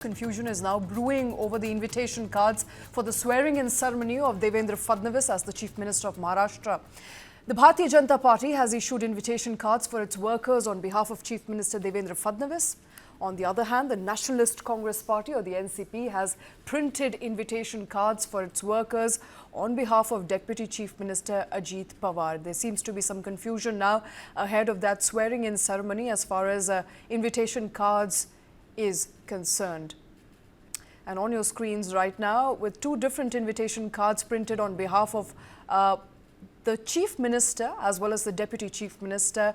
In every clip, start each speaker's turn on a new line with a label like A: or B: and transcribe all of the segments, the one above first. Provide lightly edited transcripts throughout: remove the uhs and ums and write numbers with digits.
A: Confusion is now brewing over the invitation cards for the swearing-in ceremony of Devendra Fadnavis as the Chief Minister of Maharashtra. The Bharatiya Janata Party has issued invitation cards for its workers on behalf of Chief Minister Devendra Fadnavis. On the other hand, the Nationalist Congress Party or the NCP has printed invitation cards for its workers on behalf of Deputy Chief Minister Ajit Pawar. There seems to be some confusion now ahead of that swearing-in ceremony as far as invitation cards is concerned. And on your screens right now, with two different invitation cards printed on behalf of the Chief Minister as well as the Deputy Chief Minister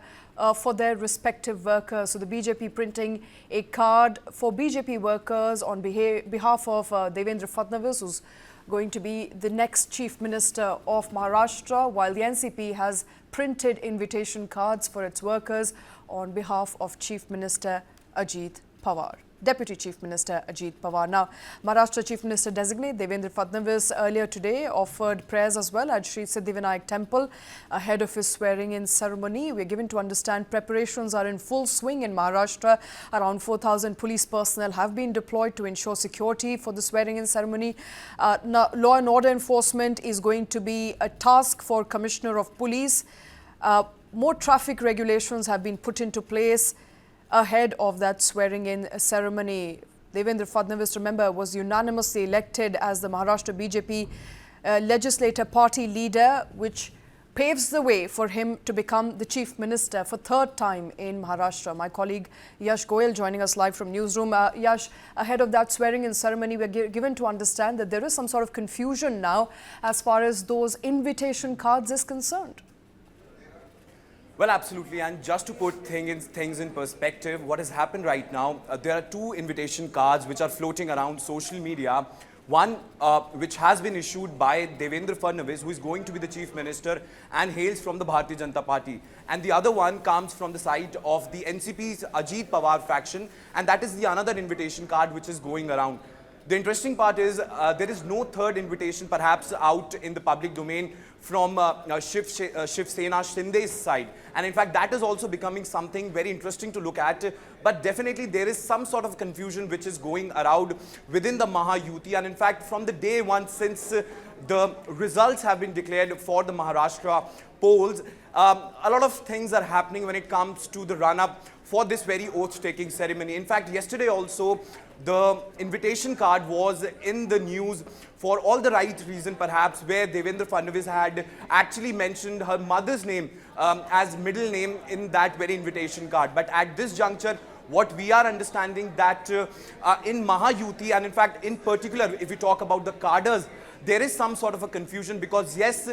A: for their respective workers. So the BJP printing a card for BJP workers on behalf of Devendra Fadnavis, who's going to be the next Chief Minister of Maharashtra, while the NCP has printed invitation cards for its workers on behalf of Chief Minister Ajit Pawar. Deputy Chief Minister Ajit Pawar. Now, Maharashtra Chief Minister designate Devendra Fadnavis earlier today offered prayers as well at Sri Siddhivinayak Temple ahead of his swearing-in ceremony. We're given to understand preparations are in full swing in Maharashtra. Around 4,000 police personnel have been deployed to ensure security for the swearing-in ceremony. Now, law and order enforcement is going to be a task for Commissioner of Police. More traffic regulations have been put into place ahead of that swearing-in ceremony. Devendra Fadnavis, remember, was unanimously elected as the Maharashtra BJP legislator party leader, which paves the way for him to become the Chief Minister for third time in Maharashtra. My colleague Yash Goyal joining us live from newsroom. Yash, ahead of that swearing-in ceremony, we're given to understand that there is some sort of confusion now as far as those invitation cards is concerned.
B: Well, absolutely. And just to put things in perspective, what has happened right now, there are two invitation cards which are floating around social media. One which has been issued by Devendra Fadnavis, who is going to be the Chief Minister and hails from the Bharatiya Janata Party. And the other one comes from the side of the NCP's Ajit Pawar faction. And that is the another invitation card which is going around. The interesting part is there is no third invitation perhaps out in the public domain from Shiv Sena Shinde's side. And in fact, that is also becoming something very interesting to look at. But definitely there is some sort of confusion which is going around within the Mahayuti. And in fact, from the day one since the results have been declared for the Maharashtra polls, a lot of things are happening when it comes to the run-up for this very oath-taking ceremony. In fact, yesterday also, the invitation card was in the news for all the right reason perhaps, where Devendra Fadnavis had actually mentioned her mother's name as middle name in that very invitation card. But at this juncture, what we are understanding that in Mahayuti, and in fact in particular if we talk about the cadres, there is some sort of a confusion because yes,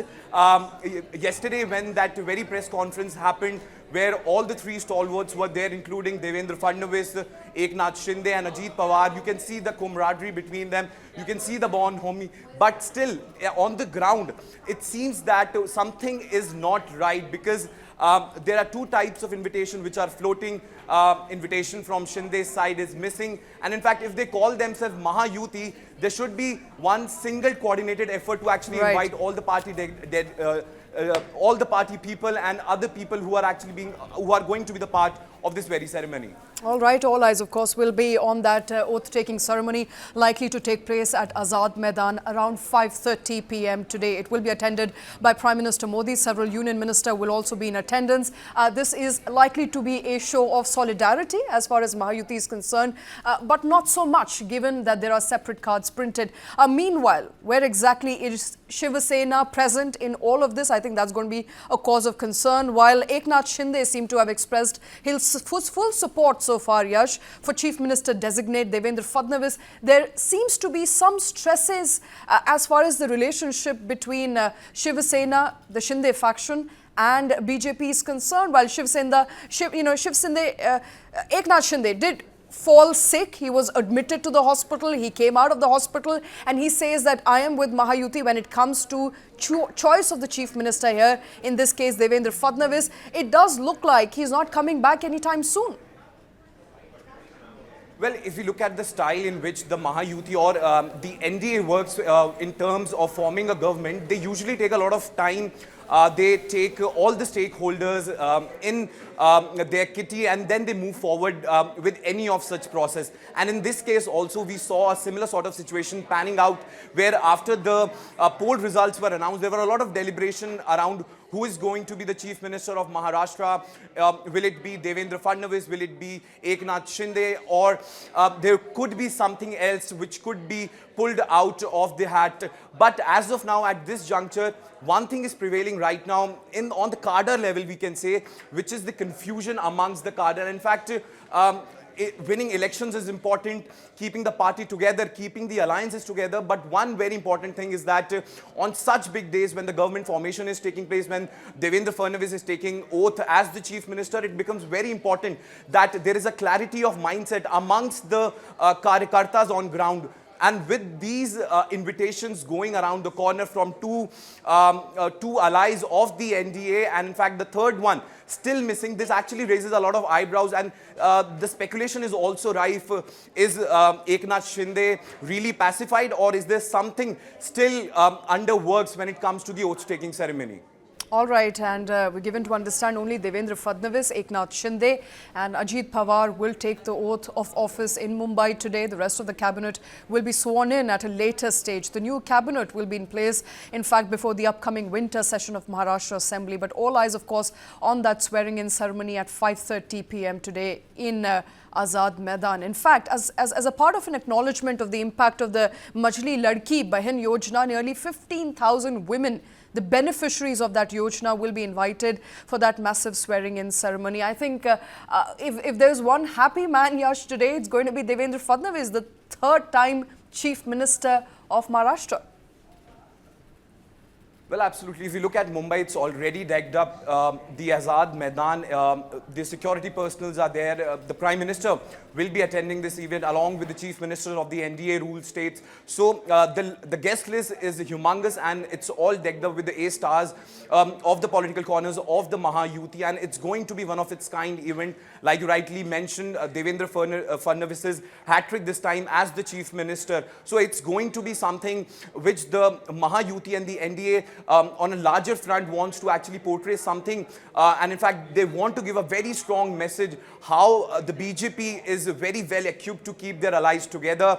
B: yesterday when that very press conference happened where all the three stalwarts were there, including Devendra Fadnavis, Eknath Shinde and Ajit Pawar, you can see the camaraderie between them, you can see the bond homie, but still on the ground, it seems that something is not right because there are two types of invitation which are floating. Invitation from Shinde's side is missing, and in fact if they call themselves Mahayuti, there should be one single coordinated effort to actually invite all the party all the party people and other people who are going to be the part of this very ceremony.
A: All right, all eyes of course will be on that oath-taking ceremony likely to take place at Azad Maidan around 5:30 p.m. today. It will be attended by Prime Minister Modi. Several union ministers will also be in attendance. This is likely to be a show of solidarity as far as Mahayuti is concerned, but not so much given that there are separate cards printed. Meanwhile, where exactly is Shiv Sena present in all of this? I think that's going to be a cause of concern. While Eknath Shinde seemed to have expressed his full support so far, Yash, for Chief Minister designate Devendra Fadnavis, there seems to be some stresses as far as the relationship between Shiv Sena, the Shinde faction, and BJP is concerned. While Eknath Shinde did fall sick, he was admitted to the hospital, he came out of the hospital and he says that I am with Mahayuti when it comes to choice of the Chief Minister here, in this case Devendra Fadnavis. It does look like he's not coming back anytime soon.
B: Well, if you look at the style in which the Mahayuti or the NDA works in terms of forming a government, they usually take a lot of time they take all the stakeholders in their kitty, and then they move forward with any of such process. And in this case also, we saw a similar sort of situation panning out, where after the poll results were announced, there were a lot of deliberation around who is going to be the Chief Minister of Maharashtra. Will it be Devendra Fadnavis? Will it be Eknath Shinde? Or there could be something else which could be pulled out of the hat. But as of now, at this juncture, one thing is prevailing right now on the cadre level, we can say, which is the confusion amongst the cadre. In fact, winning elections is important, keeping the party together, keeping the alliances together. But one very important thing is that on such big days, when the government formation is taking place, when Devendra Fadnavis is taking oath as the Chief Minister, it becomes very important that there is a clarity of mindset amongst the Karyakartas on ground. And with these invitations going around the corner from two allies of the NDA, and in fact the third one still missing, this actually raises a lot of eyebrows. And the speculation is also rife. Is Eknath Shinde really pacified, or is there something still under works when it comes to the oath-taking ceremony?
A: All right, and we're given to understand only Devendra Fadnavis, Eknath Shinde and Ajit Pawar will take the oath of office in Mumbai today. The rest of the cabinet will be sworn in at a later stage. The new cabinet will be in place, in fact, before the upcoming winter session of Maharashtra Assembly. But all eyes, of course, on that swearing-in ceremony at 5:30 p.m. today in Azad Maidan. In fact, as a part of an acknowledgement of the impact of the Majli Ladki Bahin Yojana, nearly 15,000 women, the beneficiaries of that Yojana, will be invited for that massive swearing-in ceremony. I think if there's one happy man, Yash, today, it's going to be Devendra Fadnavis, the third time Chief Minister of Maharashtra.
B: Well, absolutely. If you look at Mumbai, it's already decked up. The Azad Maidan, the security personnel are there. The Prime Minister will be attending this event along with the Chief Minister of the NDA ruled states. So the guest list is humongous, and it's all decked up with the A stars of the political corners of the Mahayuti, and it's going to be one of its kind event. Like you rightly mentioned, Devendra Fadnavis's hat-trick this time as the Chief Minister. So it's going to be something which the Mahayuti and the NDA on a larger front wants to actually portray something, and in fact they want to give a very strong message how the BJP is very well equipped to keep their allies together.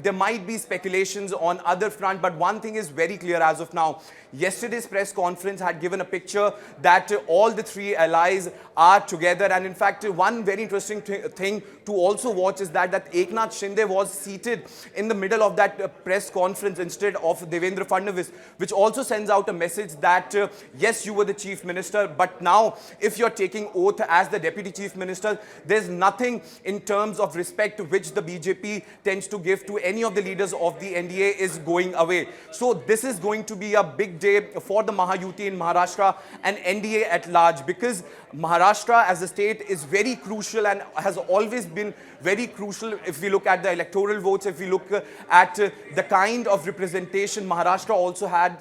B: There might be speculations on other front, but one thing is very clear as of now. Yesterday's press conference had given a picture that all the three allies are together, and in fact one very interesting thing to also watch is that Eknath Shinde was seated in the middle of that press conference instead of Devendra Fadnavis, which also sends out a message that yes, you were the Chief Minister, but now if you're taking oath as the Deputy Chief Minister, there's nothing in terms of respect which the BJP tends to give to any of the leaders of the NDA is going away. So this is going to be a big day for the Mahayuti in Maharashtra and NDA at large, because Maharashtra as a state is very crucial and has always been very crucial. If we look at the electoral votes, if we look at the kind of representation Maharashtra also had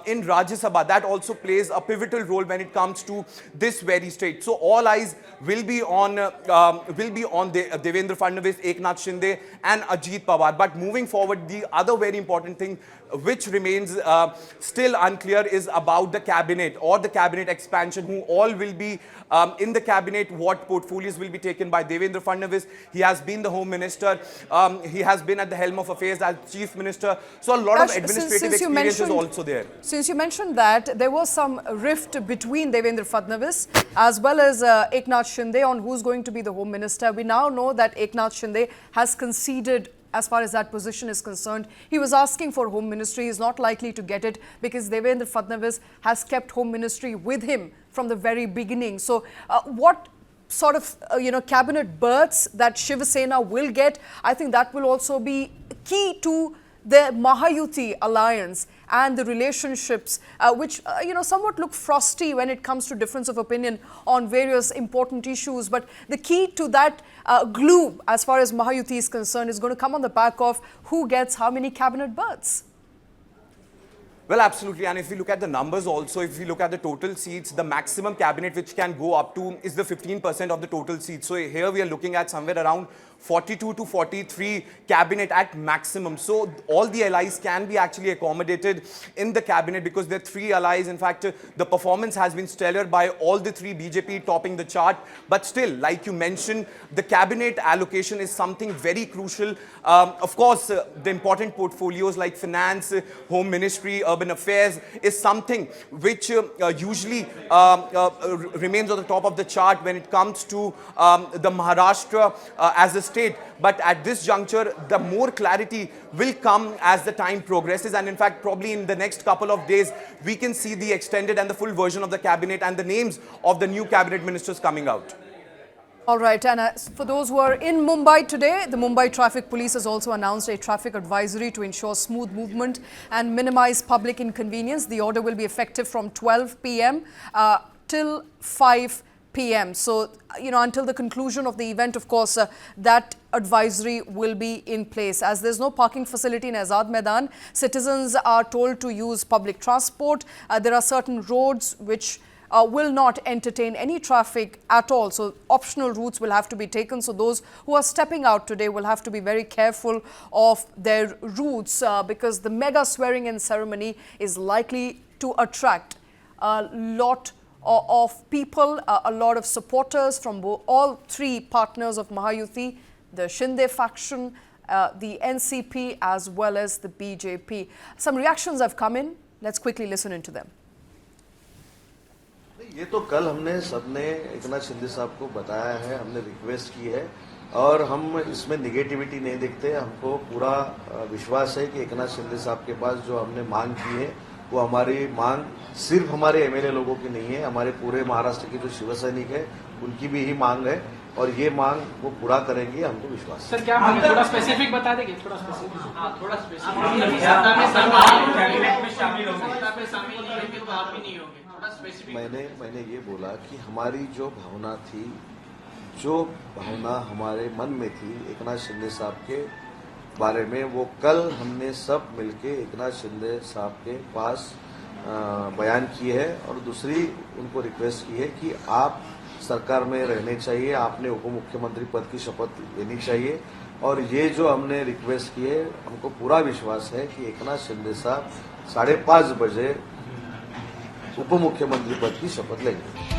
B: in Rajya Sabha, that also plays a pivotal role when it comes to this very state. So all eyes will be on Devendra Fadnavis, Eknath Shinde and Ajit Pawar. But moving forward, the other very important thing which remains still unclear is about the cabinet or the cabinet expansion, who all will be in the cabinet, what portfolios will be taken by Devendra Fadnavis. He has been the Home Minister, he has been at the helm of affairs as Chief Minister, so a lot of administrative experience is also there.
A: Since you mentioned that, there was some rift between Devendra Fadnavis as well as Eknath Shinde on who's going to be the Home Minister. We now know that Eknath Shinde has conceded as far as that position is concerned. He was asking for Home Ministry. He is not likely to get it because Devendra Fadnavis has kept Home Ministry with him from the very beginning. So what sort of cabinet berths that Shiv Sena will get, I think that will also be key to the Mahayuti alliance and the relationships which somewhat look frosty when it comes to difference of opinion on various important issues. But the key to that glue as far as Mahayuti is concerned is going to come on the back of who gets how many cabinet berths.
B: Well, absolutely. And if we look at the numbers also, if we look at the total seats, the maximum cabinet which can go up to is the 15% of the total seats. So here we are looking at somewhere around 42 to 43 cabinet at maximum. So all the allies can be actually accommodated in the cabinet because there are 3 allies. In fact, the performance has been stellar by all the 3, BJP topping the chart. But still, like you mentioned, the cabinet allocation is something very crucial. Of course, the important portfolios like finance, home ministry, urban affairs is something which usually remains on the top of the chart when it comes to the Maharashtra as a state. But at this juncture, the more clarity will come as the time progresses. And in fact, probably in the next couple of days, we can see the extended and the full version of the cabinet and the names of the new cabinet ministers coming out.
A: All right, and for those who are in Mumbai today, the Mumbai Traffic Police has also announced a traffic advisory to ensure smooth movement and minimize public inconvenience. The order will be effective from 12 p.m. Till 5 p.m. So, until the conclusion of the event, of course, that advisory will be in place. As there's no parking facility in Azad Maidan, citizens are told to use public transport. There are certain roads which will not entertain any traffic at all. So optional routes will have to be taken. So those who are stepping out today will have to be very careful of their routes because the mega swearing-in ceremony is likely to attract a lot of people, a lot of supporters from all 3 partners of Mahayuti, the Shinde faction, the NCP as well as the BJP. Some reactions have come in. Let's quickly listen into them.
C: ये तो कल हमने सबने एकनाथ शिंदे साहब को बताया है, हमने रिक्वेस्ट की है और हम इसमें निगेटिविटी नहीं देखते। हमको पूरा विश्वास है कि एकनाथ शिंदे साहब के पास जो हमने मांग की है वो हमारी मांग सिर्फ हमारे एमएलए लोगों की नहीं है, हमारे पूरे महाराष्ट्र के जो शिव सैनिक है उनकी भी ही मांग है और ये मांग वो पूरा करेंगे, हमको विश्वास है।
D: सर क्या थोड़ा स्पेसिफिक बता देंगे? थोड़ा स्पेसिफिक। हाँ, थोड़ा स्पेसिफिक।
C: मैंने ये बोला कि हमारी जो भावना थी, जो भावना हमारे मन में थी एकनाथ शिंदे साहब के बारे में, वो कल हमने सब मिलके एकनाथ शिंदे साहब के पास बयान किए है और दूसरी उनको रिक्वेस्ट की है कि आप सरकार में रहने चाहिए, आपने उप मुख्यमंत्री पद की शपथ लेनी चाहिए और ये जो हमने रिक्वेस्ट की है, हमको पूरा विश्वास है कि एकनाथ शिंदे साहब 5:30 बजे उप मुख्यमंत्री पद की शपथ लेंगे।